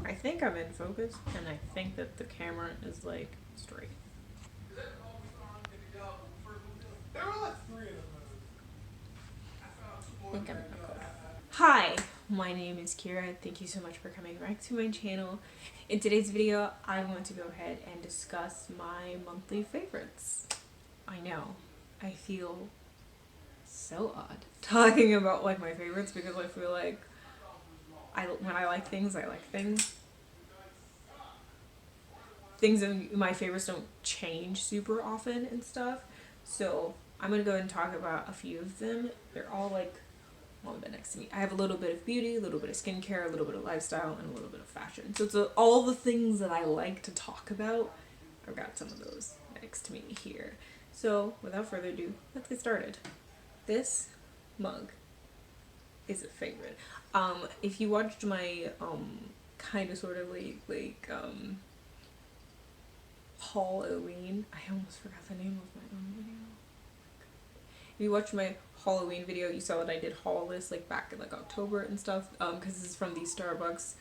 I think I'm in focus, and I think that the camera is like straight. I think I'm in focus. Hi, my name is Kira. Thank you so much for coming back to my channel. In today's video, I want to go ahead and discuss my monthly favorites. I know, I feel so odd talking about like my favorites because I feel like when I like things, I like things. Things in my favorites don't change super often and stuff. So I'm gonna go ahead and talk about a few of them. They're all like a little bit next to me. I have a little bit of beauty, a little bit of skincare, a little bit of lifestyle, and a little bit of fashion. So it's all the things that I like to talk about. I've got some of those next to me here. So without further ado, let's get started. This mug is a favorite. If you watched my kind of sort of Halloween, I almost forgot the name of my own video. If you watched my Halloween video, you saw that I did haul this like back in like October and stuff. Because this is from the Starbucks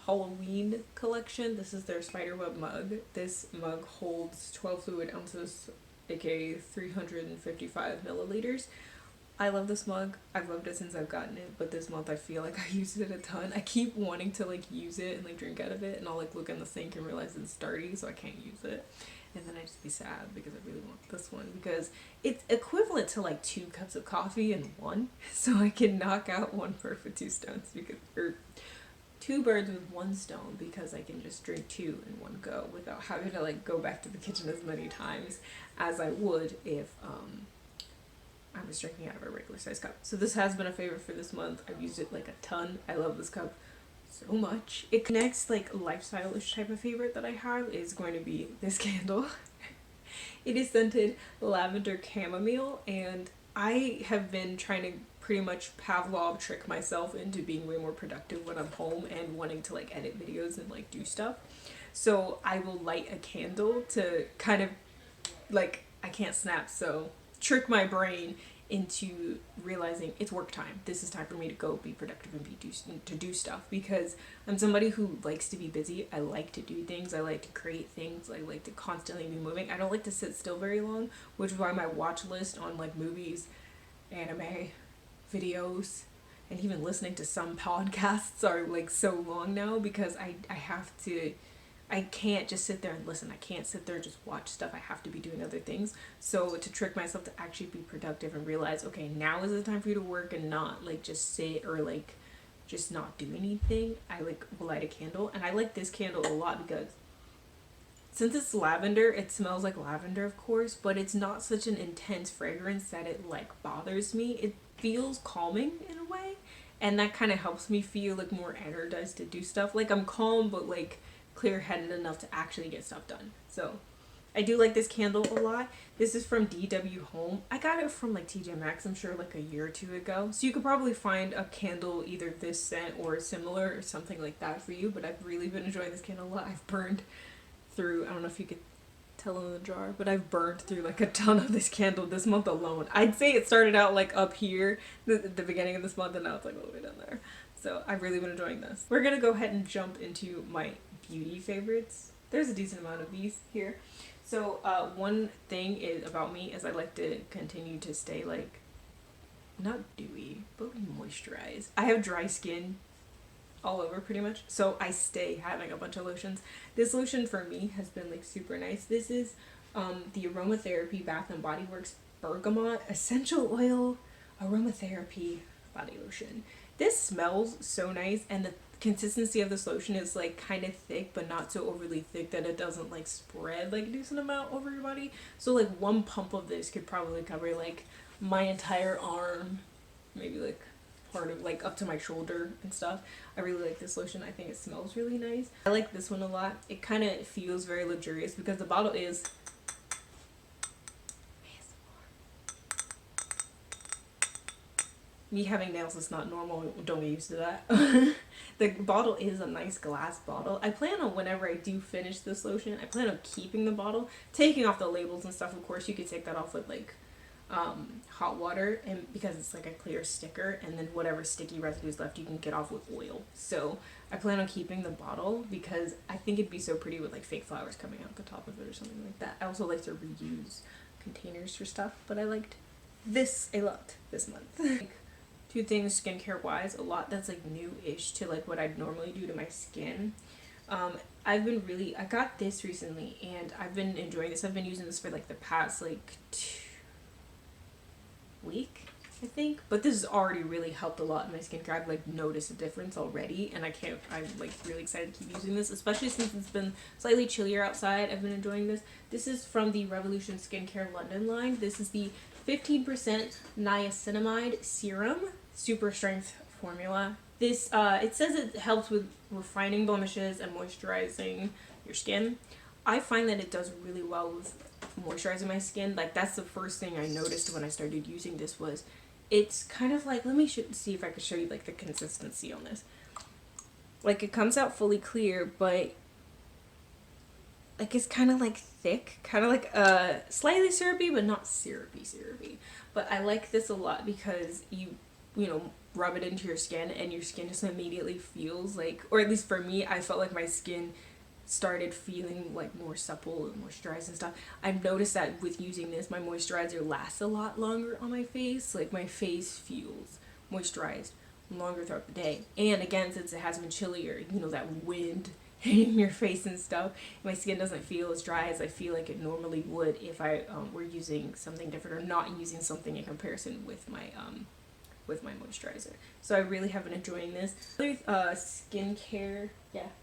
Halloween collection. This is their spiderweb mug. This mug holds 12 fluid ounces, aka 355 milliliters. I love this mug. I've loved it since I've gotten it, but this month I feel like I used it a ton. I keep wanting to like use it and like drink out of it, and I'll like look in the sink and realize it's dirty, so I can't use it. And then I just be sad because I really want this one because it's equivalent to like 2 cups of coffee in one. So I can knock out one bird with 2 stones because, or 2 birds with 1 stone, because I can just drink 2 in one go without having to like go back to the kitchen as many times as I would if I was drinking out of a regular size cup. So this has been a favorite for this month. I've used it like a ton. I love this cup so much. It next like lifestyle-ish type of favorite that I have is going to be this candle. It is scented lavender chamomile, and I have been trying to pretty much Pavlov trick myself into being way more productive when I'm home and wanting to like edit videos and like do stuff. So I will light a candle to kind of like, I can't snap, so trick my brain into realizing it's work time. This is time for me to go be productive and to do stuff, because I'm somebody who likes to be busy. I like to do things. I like to create things. I like to constantly be moving. I don't like to sit still very long, which is why my watch list on like movies, anime, videos, and even listening to some podcasts are like so long now, because I have to, I can't just sit there and listen. I can't sit there and just watch stuff. I have to be doing other things. So to trick myself to actually be productive and realize, okay, now is the time for you to work and not like just sit or like just not do anything, I like will light a candle. And I like this candle a lot because since it's lavender, it smells like lavender, of course, but it's not such an intense fragrance that it like bothers me. It feels calming in a way, and that kind of helps me feel like more energized to do stuff. Like I'm calm, but like clear-headed enough to actually get stuff done. So I do like this candle a lot. This is from DW Home. I got it from like TJ Maxx, I'm sure, like a year or two ago. So you could probably find a candle either this scent or similar or something like that for you. But I've really been enjoying this candle a lot. I've burned through, I don't know if you could tell in the jar, but I've burned through like a ton of this candle this month alone. I'd say it started out like up here the beginning of this month, and now it's like all the way down there. So I've really been enjoying this. We're gonna go ahead and jump into my beauty favorites. There's a decent amount of these here. So one thing is about me is I like to continue to stay like not dewy but moisturized. I have dry skin all over pretty much, so I stay having a bunch of lotions. This lotion for me has been like super nice. This is the Aromatherapy Bath and Body Works Bergamot Essential Oil Aromatherapy Body Lotion. This smells so nice, and the consistency of this lotion is like kind of thick but not so overly thick that it doesn't like spread like a decent amount over your body. So like one pump of this could probably cover like my entire arm, maybe like part of like up to my shoulder and stuff. I really like this lotion. I think it smells really nice. I like this one a lot. It kind of feels very luxurious because the bottle is me having nails is not normal. Don't get used to that. The bottle is a nice glass bottle. I plan on, whenever I do finish this lotion, I plan on keeping the bottle, taking off the labels and stuff. Of course, you could take that off with like hot water, and because it's like a clear sticker, and then whatever sticky residue is left you can get off with oil. So I plan on keeping the bottle because I think it'd be so pretty with like fake flowers coming out the top of it or something like that. I also like to reuse containers for stuff, but I liked this a lot this month. Like, two things skincare wise, a lot that's like new-ish to like what I'd normally do to my skin. I got this recently and I've been enjoying this. I've been using this for like the past like week, I think, but this has already really helped a lot in my skincare. I've like noticed a difference already, and I'm like really excited to keep using this, especially since it's been slightly chillier outside. I've been enjoying this. This is from the Revolution Skincare London line. This is the 15% niacinamide serum super strength formula. This it says it helps with refining blemishes and moisturizing your skin. I find that it does really well with moisturizing my skin. Like, that's the first thing I noticed when I started using this. Was it's kind of like, let me see if I can show you like the consistency on this. Like, it comes out fully clear, but like it's kind of like thick, kind of like slightly syrupy, but not syrupy. But I like this a lot because you know, rub it into your skin and your skin just immediately feels like, or at least for me, I felt like my skin started feeling like more supple and moisturized and stuff. I've noticed that with using this, my moisturizer lasts a lot longer on my face. Like, my face feels moisturized longer throughout the day. And again, since it has been chillier, you know, that wind hitting your face and stuff, my skin doesn't feel as dry as I feel like it normally would if I were using something different or not using something in comparison with my moisturizer. So I really have been enjoying this. Other skincare,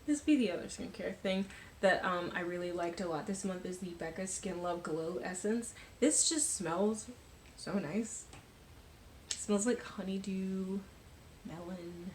this be the other skincare thing that I really liked a lot this month is the Becca Skin Love Glow Essence. This just smells so nice. It smells like honeydew, melon,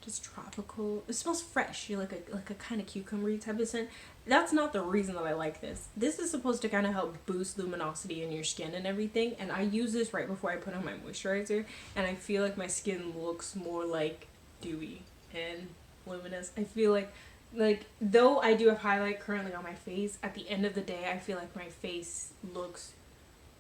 just tropical. It smells fresh. You're like a kind of cucumbery type of scent. That's not the reason that I like this. This is supposed to kind of help boost luminosity in your skin and everything, and I use this right before I put on my moisturizer, and I feel like my skin looks more like dewy and luminous. I feel like though I do have highlight currently on my face, at the end of the day I feel like my face looks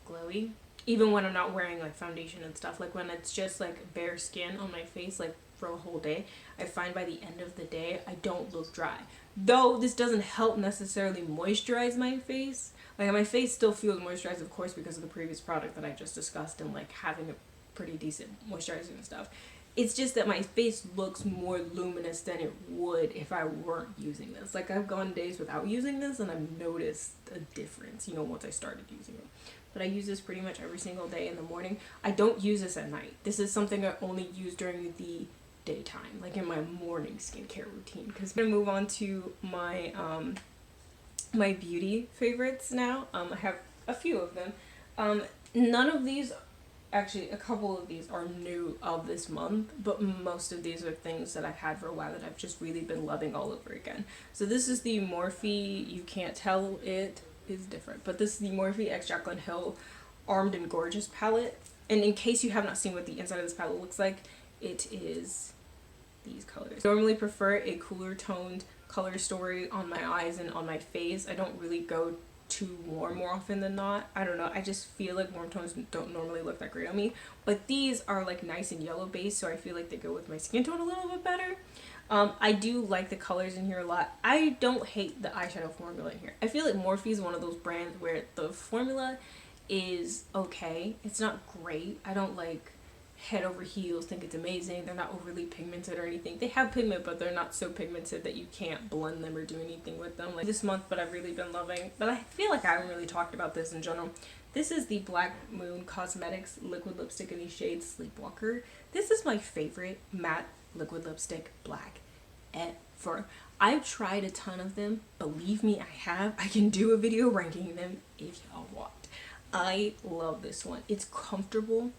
glowy, even when I'm not wearing like foundation and stuff. Like, when it's just like bare skin on my face, like for a whole day, I find by the end of the day I don't look dry. Though this doesn't help necessarily moisturize my face. Like, my face still feels moisturized, of course, because of the previous product that I just discussed and like having a pretty decent moisturizer and stuff. It's just that my face looks more luminous than it would if I weren't using this. Like, I've gone days without using this and I've noticed a difference, you know, once I started using it. But I use this pretty much every single day in the morning. I don't use this at night. This is something I only use during the daytime, like in my morning skincare routine. Because I'm gonna move on to my my beauty favorites now. I have a few of them. None of these, actually a couple of these are new of this month, but most of these are things that I've had for a while that I've just really been loving all over again. So this is the Morphe, you can't tell it is different, but this is the Morphe x Jaclyn Hill Armed and Gorgeous palette. And in case you have not seen what the inside of this palette looks like, it is these colors. I normally prefer a cooler toned color story on my eyes and on my face. I don't really go too warm more often than not. I don't know, I just feel like warm tones don't normally look that great on me, but these are like nice and yellow based, so I feel like they go with my skin tone a little bit better. I do like the colors in here a lot. I don't hate the eyeshadow formula in here. I feel like Morphe is one of those brands where the formula is okay. It's not great. I don't like head over heels think it's amazing. They're not overly pigmented or anything. They have pigment, but they're not so pigmented that you can't blend them or do anything with them like this month. But I've really been loving, but I feel like I haven't really talked about this in general. This is the Black Moon Cosmetics liquid lipstick in the shade Sleepwalker. This is my favorite matte liquid lipstick black ever. I've tried a ton of them, believe me, I have. I can do a video ranking them if y'all want. I love this one. It's comfortable,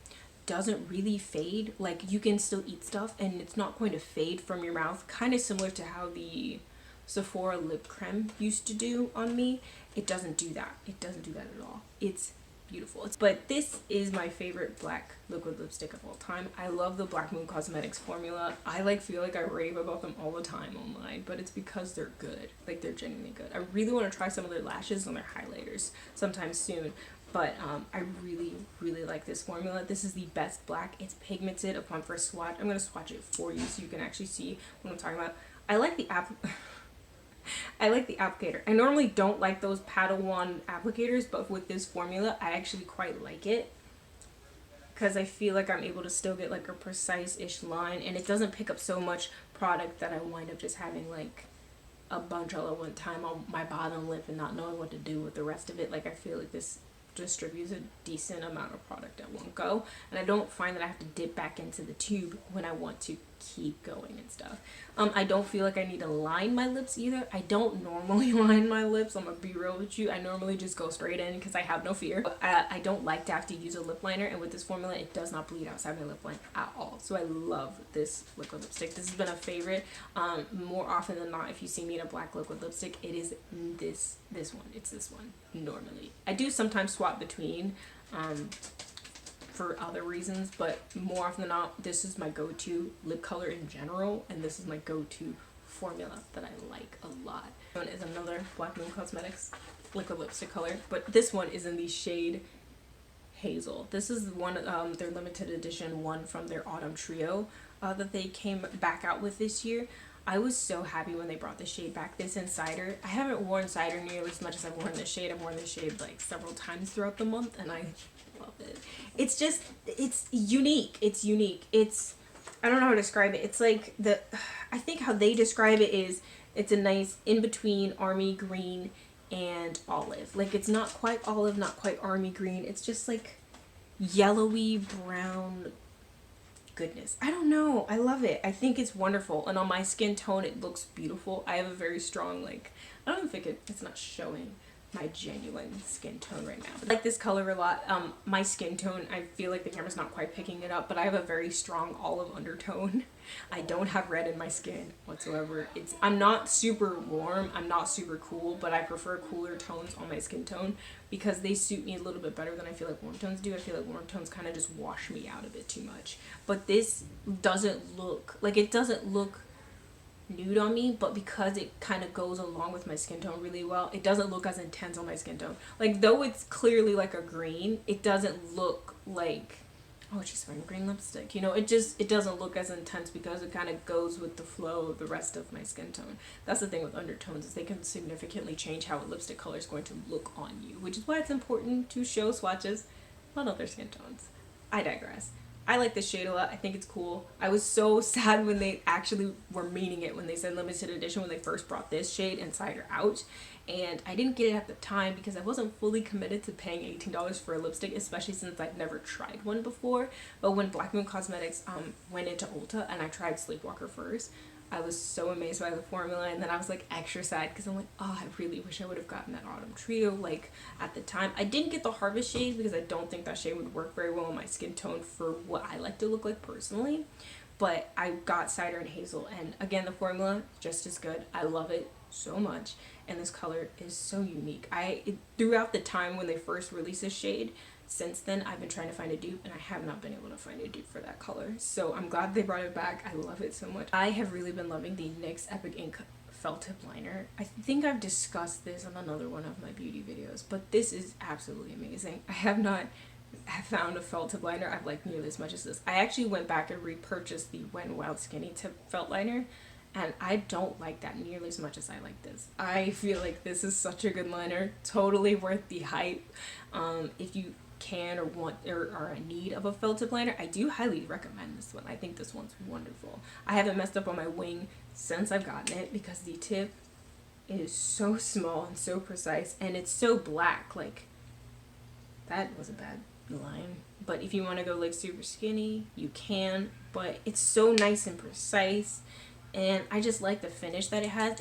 doesn't really fade. Like, you can still eat stuff and it's not going to fade from your mouth, kind of similar to how the Sephora lip creme used to do on me. It doesn't do that. It doesn't do that at all. It's beautiful. But this is my favorite black liquid lipstick of all time. I love the Black Moon Cosmetics formula. I feel like I rave about them all the time online, but it's because they're good. Like, they're genuinely good. I really want to try some of their lashes and their highlighters sometime soon, But I really like this formula. This is the best black. It's pigmented upon first swatch. I'm going to swatch it for you so you can actually see what I'm talking about. I like the I like the applicator. I normally don't like those paddle wand applicators, but with this formula, I actually quite like it. Because I feel like I'm able to still get like a precise-ish line, and it doesn't pick up so much product that I wind up just having like a bunch all at one time on my bottom lip and not knowing what to do with the rest of it. Like I feel like this distributes a decent amount of product at one go, and I don't find that I have to dip back into the tube when I want to keep going and stuff. I don't feel like I need to line my lips either. I don't normally line my lips. I'm gonna be real with you. I normally just go straight in because I have no fear. I don't like to have to use a lip liner, and with this formula it does not bleed outside my lip line at all. So I love this liquid lipstick. This has been a favorite. More often than not, if you see me in a black liquid lipstick, it is this one. It's this one normally. I do sometimes swap between for other reasons, but more often than not, this is my go-to lip color in general, and this is my go-to formula that I like a lot. This one is another Black Moon Cosmetics liquid lipstick color, but this one is in the shade Hazel. This is one their limited edition one from their autumn trio that they came back out with this year. I was so happy when they brought the shade back. This in Cider. I haven't worn Cider nearly as much as I've worn this shade. I've worn this shade like several times throughout the month, and I love it. It's just, it's unique. It's unique. It's, I don't know how to describe it. It's like I think how they describe it is it's a nice in-between army green and olive. Like it's not quite olive, not quite army green. It's just like yellowy brown goodness. I don't know. I love it. I think it's wonderful. And on my skin tone, it looks beautiful. I have a very strong, like, I don't think it's not showing my genuine skin tone right now. But I like this color a lot. My skin tone, I feel like the camera's not quite picking it up, but I have a very strong olive undertone. I don't have red in my skin whatsoever. I'm not super warm, I'm not super cool, but I prefer cooler tones on my skin tone because they suit me a little bit better than I feel like warm tones do. I feel like warm tones kind of just wash me out a bit too much. But this doesn't look, like it doesn't look nude on me, but because it kind of goes along with my skin tone really well, it doesn't look as intense on my skin tone. Like though it's clearly like a green, it doesn't look like, oh, she's wearing green lipstick, you know, it doesn't look as intense because it kind of goes with the flow of the rest of my skin tone. That's the thing with undertones, is they can significantly change how a lipstick color is going to look on you, which is why it's important to show swatches on other skin tones. I digress. I like this shade a lot. I think it's cool. I was so sad when they actually were meaning it when they said limited edition when they first brought this shade and Cider out. And I didn't get it at the time because I wasn't fully committed to paying $18 for a lipstick, especially since I'd never tried one before. But when Black Moon Cosmetics went into Ulta and I tried Sleepwalker first, I was so amazed by the formula, and then I was like extra sad because I'm like, oh, I really wish I would have gotten that autumn trio like at the time. I didn't get the Harvest shade because I don't think that shade would work very well on my skin tone for what I like to look like personally, but I got Cider and Hazel, and again the formula just as good. I love it so much, and this color is so unique. Throughout the time when they first released this shade, since then I've been trying to find a dupe, and I have not been able to find a dupe for that color, so I'm glad they brought it back. I love it so much. I have really been loving the NYX Epic Ink felt tip liner. I think I've discussed this on another one of my beauty videos, but this is absolutely amazing. I have not found a felt tip liner I've liked nearly as much as this. I actually went back and repurchased the Wet n Wild Skinny Tip felt liner, and I don't like that nearly as much as I like this. I feel like this is such a good liner, totally worth the hype. If you can or want or are in need of a felt tip liner, I do highly recommend this one. I think this one's wonderful. I haven't messed up on my wing since I've gotten it because the tip is so small and so precise, and it's so black. Like, that was a bad line, but if you want to go like super skinny, you can, but it's so nice and precise, and I just like the finish that it has.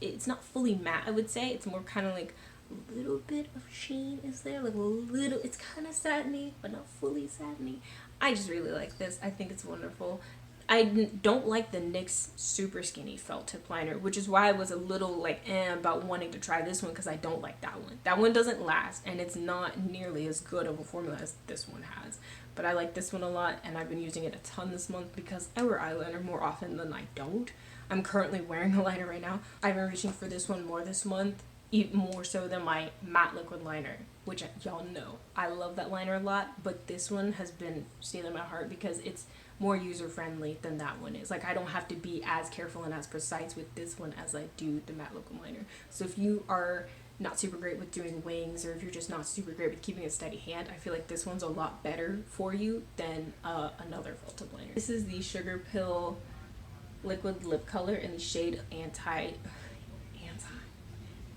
It's not fully matte, I would say. It's more kind of like a little bit of sheen is there, like a little, it's kind of satiny but not fully satiny. I just really like this. I think it's wonderful. I don't like the NYX super skinny felt tip liner, which is why I was a little like about wanting to try this one, because I don't like that one. That one doesn't last, and it's not nearly as good of a formula as this one has. But I like this one a lot, and I've been using it a ton this month because I wear eyeliner more often than I don't. I'm currently wearing a liner right now. I've been reaching for this one more this month even more so than my matte liquid liner, which y'all know I love that liner a lot, but this one has been staying in my heart because it's more user friendly than that one is. Like, I don't have to be as careful and as precise with this one as I do the matte liquid liner. So if you are not super great with doing wings, or if you're just not super great with keeping a steady hand, I feel like this one's a lot better for you than another Volta liner. This is the Sugar Pill liquid lip color in the shade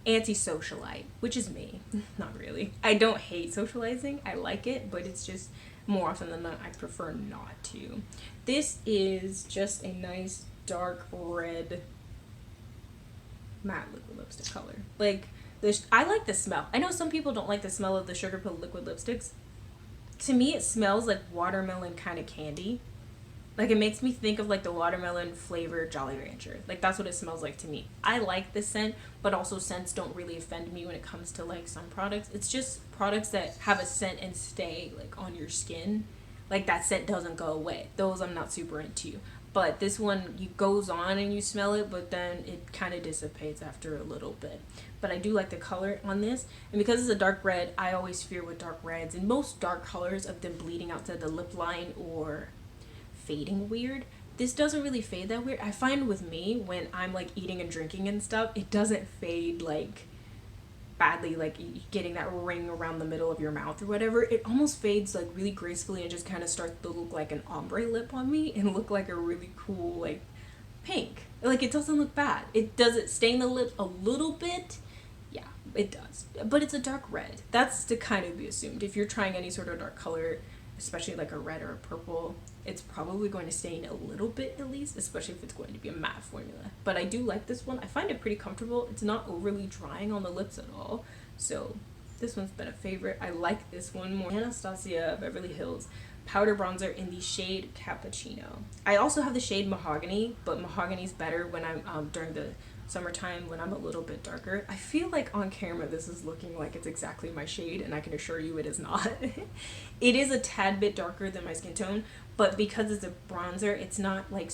anti-socialite, which is me. Not really. I don't hate socializing. I like it, but it's just more often than not I prefer not to. This is just a nice dark red matte liquid lipstick color. Like, this, I like the smell. I know some people don't like the smell of the Sugar Pill liquid lipsticks. To me, it smells like watermelon kind of candy. Like, it makes me think of like the watermelon flavored Jolly Rancher. Like, that's what it smells like to me. I like the scent, but also scents don't really offend me when it comes to like some products. It's just products that have a scent and stay like on your skin. Like, that scent doesn't go away. Those I'm not super into. But this one, you goes on and you smell it, but then it kind of dissipates after a little bit. But I do like the color on this. And because it's a dark red, I always fear with dark reds and most dark colors of them bleeding out to the lip line or fading weird. This doesn't really fade that weird. I find with me, when I'm like eating and drinking and stuff, it doesn't fade like badly, like getting that ring around the middle of your mouth or whatever. It almost fades like really gracefully and just kind of starts to look like an ombre lip on me and look like a really cool like pink. Like, it doesn't look bad. It does it stain the lips a little bit. Yeah, it does. But it's a dark red. That's to kind of be assumed. If you're trying any sort of dark color, especially like a red or a purple, it's probably going to stain a little bit at least, especially if it's going to be a matte formula. But I do like this one. I find it pretty comfortable. It's not overly drying on the lips at all. So this one's been a favorite. I like this one more. Anastasia Beverly Hills powder bronzer in the shade Cappuccino. I also have the shade Mahogany, but Mahogany's better when I'm during the summertime when I'm a little bit darker. I feel like on camera this is looking like it's exactly my shade, and I can assure you it is not. It is a tad bit darker than my skin tone, but because it's a bronzer, it's not like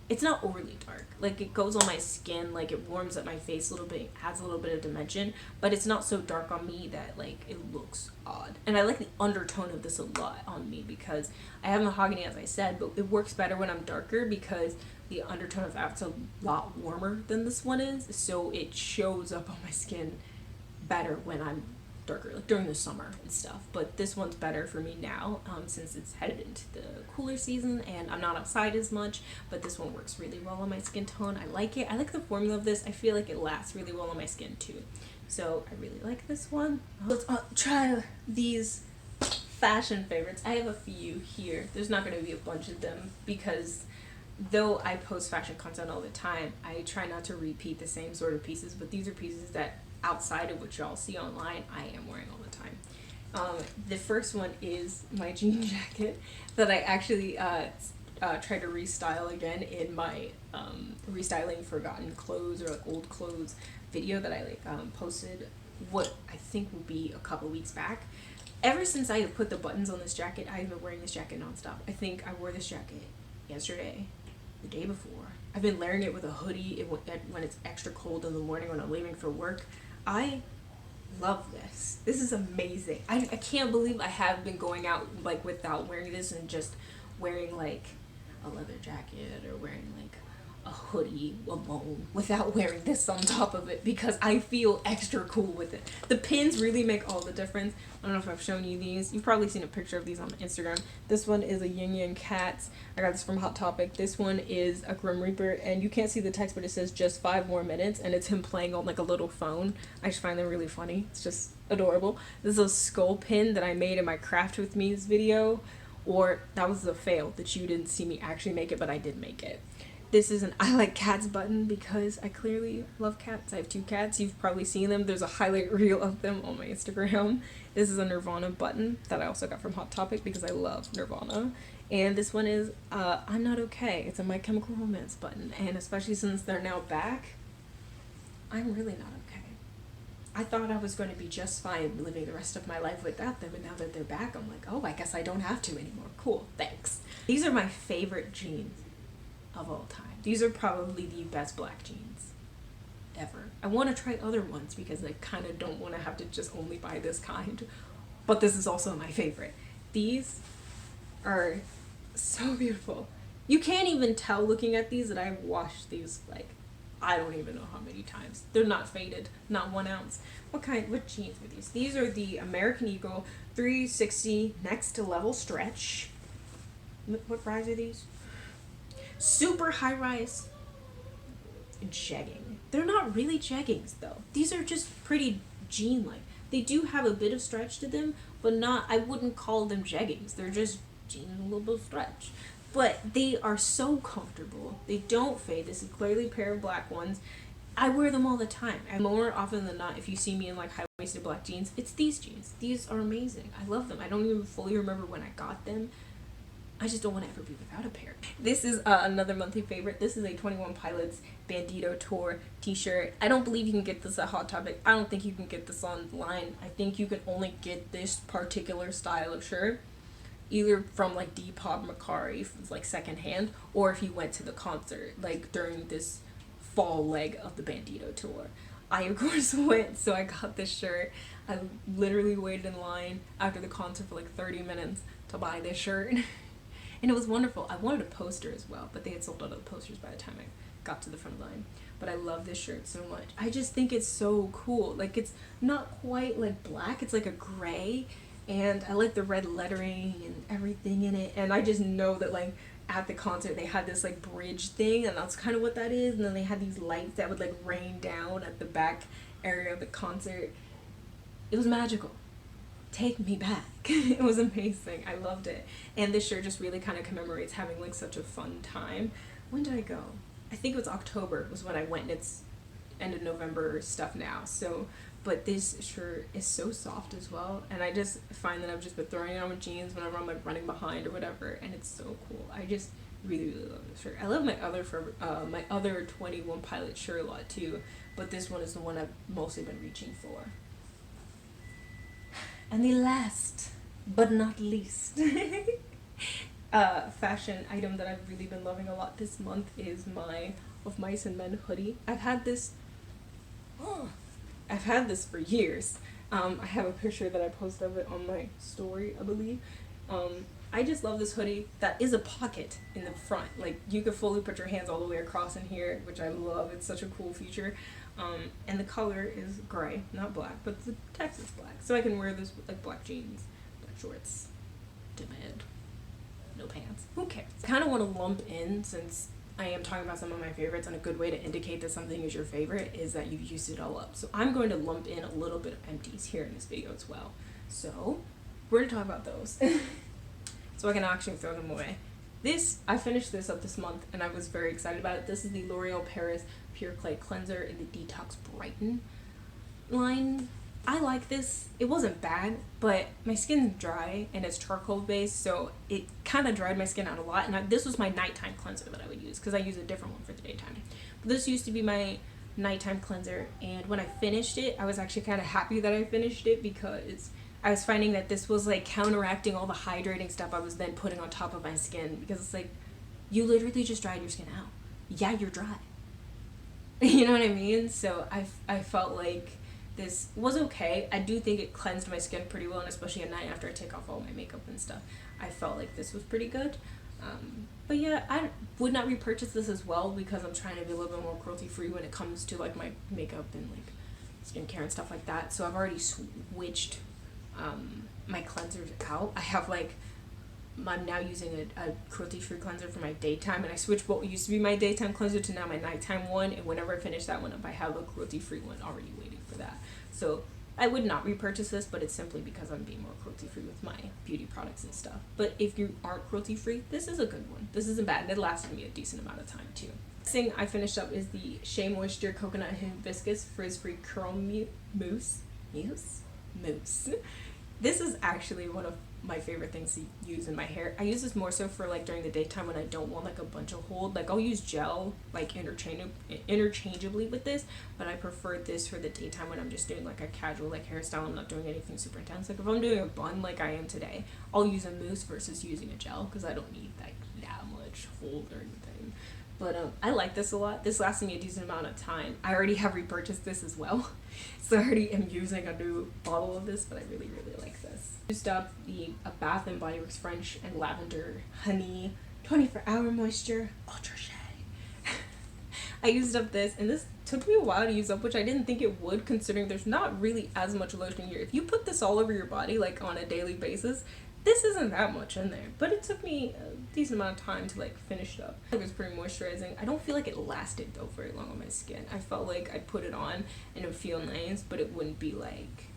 it's not overly dark. Like, it goes on my skin, like it warms up my face a little bit, adds a little bit of dimension, but it's not so dark on me that like it looks odd. And I like the undertone of this a lot on me because I have Mahogany, as I said, but it works better when I'm darker because the undertone of that's a lot warmer than this one is, so it shows up on my skin better when I'm darker, like during the summer and stuff. But this one's better for me now, since it's headed into the cooler season and I'm not outside as much, but this one works really well on my skin tone. I like it. I like the formula of this. I feel like it lasts really well on my skin too. So I really like this one. Let's try these fashion favorites. I have a few here. There's not going to be a bunch of them because though I post fashion content all the time, I try not to repeat the same sort of pieces, but these are pieces that outside of what y'all see online, I am wearing all the time. The first one is my jean jacket that I actually tried to restyle again in my restyling forgotten clothes or like old clothes video that I posted what I think will be a couple weeks back. Ever since I put the buttons on this jacket, I've been wearing this jacket nonstop. I think I wore this jacket yesterday, the day before. I've been layering it with a hoodie when it's extra cold in the morning when I'm leaving for work. I love this. This is amazing. I can't believe I have been going out like without wearing this and just wearing like a leather jacket or wearing like a hoodie alone without wearing this on top of it because I feel extra cool with it. The pins really make all the difference. I don't know if I've shown you these. You've probably seen a picture of these on Instagram. This one is a Yin Yang Cats. I got this from Hot Topic. This one is a Grim Reaper, and you can't see the text, but it says just 5 more minutes, and it's him playing on like a little phone. I just find them really funny. It's just adorable. This is a skull pin that I made in my Craft With Me's video, or that was a fail that you didn't see me actually make it, but I did make it. This is an I like cats button because I clearly love cats. I have 2 cats. You've probably seen them. There's a highlight reel of them on my Instagram. This is a Nirvana button that I also got from Hot Topic because I love Nirvana. And this one is I'm Not Okay. It's a My Chemical Romance button. And especially since they're now back, I'm really not okay. I thought I was going to be just fine living the rest of my life without them. And now that they're back, I'm like, oh, I guess I don't have to anymore. Cool, thanks. These are my favorite jeans of all time. These are probably the best black jeans ever. I want to try other ones because I kind of don't want to have to just only buy this kind, but this is also my favorite. These are so beautiful. You can't even tell looking at these that I've washed these like I don't even know how many times. They're not faded, not 1 ounce. What jeans are these? These are the American Eagle 360 next to level stretch. What rise are these? Super high rise jegging. They're not really jeggings though. These are just pretty jean like. They do have a bit of stretch to them, but not, I wouldn't call them jeggings. They're just jeans with a little bit of stretch. But they are so comfortable. They don't fade. This is clearly a pair of black ones. I wear them all the time. And more often than not, if you see me in like high-waisted black jeans, it's these jeans. These are amazing. I love them. I don't even fully remember when I got them. I just don't want to ever be without a pair. This is another monthly favorite. This is a 21 Pilots Bandito Tour t-shirt. I don't believe you can get this at Hot Topic. I don't think you can get this online. I think you can only get this particular style of shirt either from like Depop Macari, like secondhand, or if you went to the concert like during this fall leg of the Bandito tour. I of course went, so I got this shirt. I literally waited in line after the concert for like 30 minutes to buy this shirt. And it was wonderful. I wanted a poster as well, but they had sold out of the posters by the time I got to the front line. But I love this shirt so much. I just think it's so cool. Like, it's not quite like black, it's like a gray, and I like the red lettering and everything in it. And I just know that like at the concert they had this like bridge thing, and that's kind of what that is. And then they had these lights that would like rain down at the back area of the concert. It was magical. Take me back. It was amazing. I loved it. And this shirt just really kind of commemorates having like such a fun time. When did I go? I think it was October was when I went, and it's end of November stuff now. So, but this shirt is so soft as well, and I just find that I've just been throwing it on with jeans whenever I'm like running behind or whatever, and it's so cool. I just really love this shirt. I love my other 21 Pilot shirt a lot too, but this one is the one I've mostly been reaching for. And the last but not least fashion item that I've really been loving a lot this month is my Of Mice and Men hoodie. I've had this for years. I have a picture that I posted of it on my story, I believe. I just love this hoodie that is a pocket in the front. Like, you could fully put your hands all the way across in here, which I love. It's such a cool feature. And the color is gray, not black, but the text is black. So I can wear this with like black jeans, black shorts, to bed, no pants. Who cares? I kind of want to lump in, since I am talking about some of my favorites, and a good way to indicate that something is your favorite is that you've used it all up. So I'm going to lump in a little bit of Empties here in this video as well. So we're going to talk about those. So I can actually throw them away. I finished this up this month, and I was very excited about it. This is the L'Oreal Paris Pure Clay Cleanser in the Detox Brighten line. I like this. It wasn't bad, but my skin's dry, and it's charcoal based, so it kind of dried my skin out a lot. And this was my nighttime cleanser that I would use, because I use a different one for the daytime. But this used to be my nighttime cleanser, and when I finished it, I was actually kind of happy that I finished it, because I was finding that this was like counteracting all the hydrating stuff I was then putting on top of my skin, because it's like, you literally just dried your skin out. Yeah, you're dry. You know what I mean? So I felt like this was okay. I do think it cleansed my skin pretty well, and especially at night after I take off all my makeup and stuff, I felt like this was pretty good. But yeah, I would not repurchase this as well, because I'm trying to be a little bit more cruelty free when it comes to like my makeup and like skincare and stuff like that. So I've already switched my cleansers out. I have like, I'm now using a cruelty-free cleanser for my daytime, and I switched what used to be my daytime cleanser to now my nighttime one, and whenever I finish that one up, I have a cruelty-free one already waiting for that. So I would not repurchase this, but it's simply because I'm being more cruelty-free with my beauty products and stuff. But if you aren't cruelty-free, this is a good one. This isn't bad, and it lasted me a decent amount of time too. Next thing I finished up is the Shea Moisture Coconut Hibiscus Frizz-Free Curl Mousse. Mousse. This is actually one of my favorite things to use in my hair. I use this more so for like during the daytime when I don't want like a bunch of hold. Like, I'll use gel like interchangeably with this, but I prefer this for the daytime when I'm just doing like a casual like hairstyle. I'm not doing anything super intense. Like, if I'm doing a bun like I am today, I'll use a mousse versus using a gel, because I don't need like that much hold or anything. But I like this a lot. This lasted me a decent amount of time. I already have repurchased this as well. So I already am using a new bottle of this, but I really, really like this. Used up the Bath and Body Works French and Lavender Honey 24-hour moisture ultra shade. I used up this, and this took me a while to use up, which I didn't think it would, considering there's not really as much lotion here. If you put this all over your body, like on a daily basis, this isn't that much in there, but it took me a decent amount of time to like finish it up. It was pretty moisturizing. I don't feel like it lasted though very long on my skin. I felt like I'd put it on and it would feel nice, but it wouldn't be like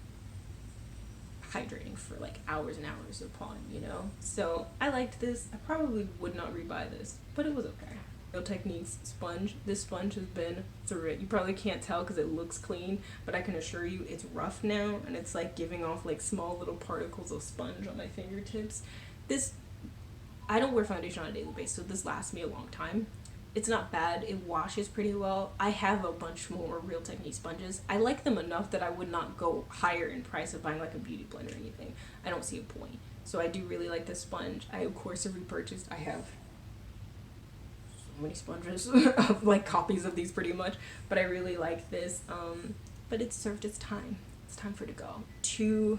hydrating for like hours and hours upon, you know? So I liked this. I probably would not rebuy this, but it was okay. Real Techniques sponge. This sponge has been through it. You probably can't tell because it looks clean, but I can assure you it's rough now, and it's like giving off like small little particles of sponge on my fingertips. This, I don't wear foundation on a daily basis, so this lasts me a long time. It's not bad. It washes pretty well. I have a bunch more Real Techniques sponges. I like them enough that I would not go higher in price of buying like a beauty blend or anything. I don't see a point. So I do really like this sponge. I of course have repurchased. I have many sponges of like copies of these pretty much, but I really like this. But it's served its time. It's time for it to go. 2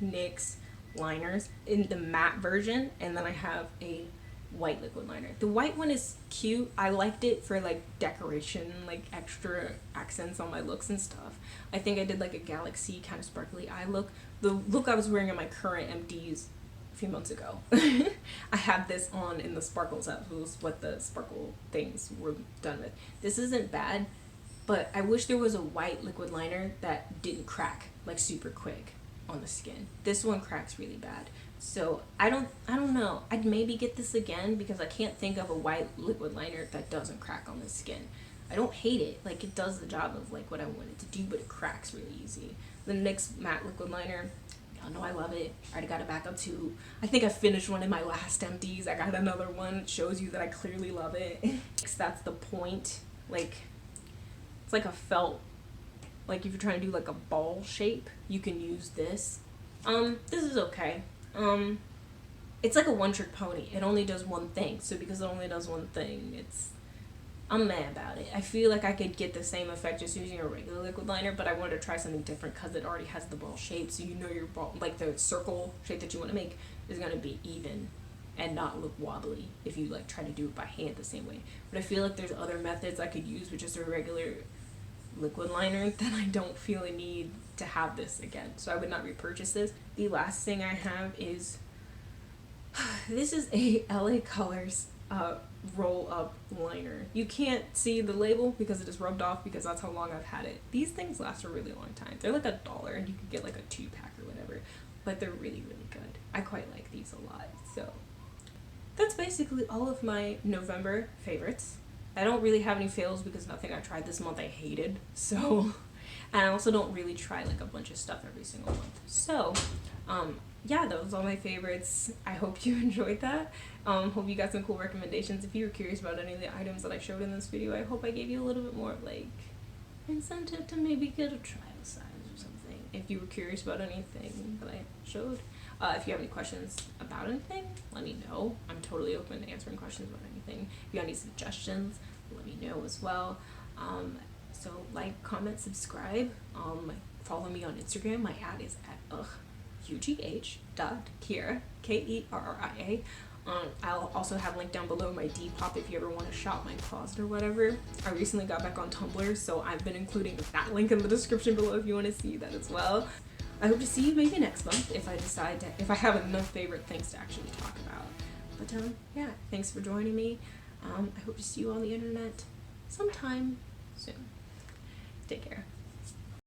NYX liners in the matte version, and then I have a white liquid liner. The white one is cute. I liked it for like decoration, like extra accents on my looks and stuff. I think I did like a galaxy kind of sparkly eye look. The look I was wearing in my current Empties a few months ago. I have this on in the sparkles. That was what the sparkle things were done with. This isn't bad, but I wish there was a white liquid liner that didn't crack like super quick on the skin. This one cracks really bad. So I don't know. I'd maybe get this again because I can't think of a white liquid liner that doesn't crack on the skin. I don't hate it. Like, it does the job of like what I want it to do, but it cracks really easy. The NYX matte liquid liner, y'all know I love it. I already got a backup too. I think I finished one in my last Empties. I got another one. It shows you that I clearly love it. That's the point. Like, it's like a felt. Like if you're trying to do like a ball shape, you can use this. This is okay. It's like a one-trick pony. It only does one thing. So because it only does one thing, I'm mad about it. I feel like I could get the same effect just using a regular liquid liner, but I wanted to try something different because it already has the ball shape. So you know your ball, like the circle shape that you want to make, is going to be even and not look wobbly if you like try to do it by hand the same way. But I feel like there's other methods I could use with just a regular liquid liner that I don't feel a need to have this again. So I would not repurchase this. The last thing I have is this is a LA Colors roll up liner. You can't see the label because it is rubbed off because that's how long I've had it. These things last a really long time. They're like $1 and you could get like a 2-pack or whatever, but they're really, really good. I quite like these a lot. So that's basically all of my November favorites. I don't really have any fails because nothing I tried this month I hated. So, and I also don't really try like a bunch of stuff every single month. So, yeah, those are all my favorites. I hope you enjoyed that. Hope you got some cool recommendations. If you were curious about any of the items that I showed in this video, I hope I gave you a little bit more like incentive to maybe get a trial size or something. If you were curious about anything that I showed. If you have any questions about anything, let me know. I'm totally open to answering questions about anything. If you have any suggestions, let me know as well. So like, comment, subscribe. Follow me on Instagram. My ad is at Ugh.Kerria, Kerria. I'll also have a link down below my Depop if you ever want to shop my closet or whatever. I recently got back on Tumblr, so I've been including that link in the description below if you want to see that as well. I hope to see you maybe next month if I decide to, if I have enough favorite things to actually talk about. But yeah, thanks for joining me. I hope to see you on the internet sometime soon.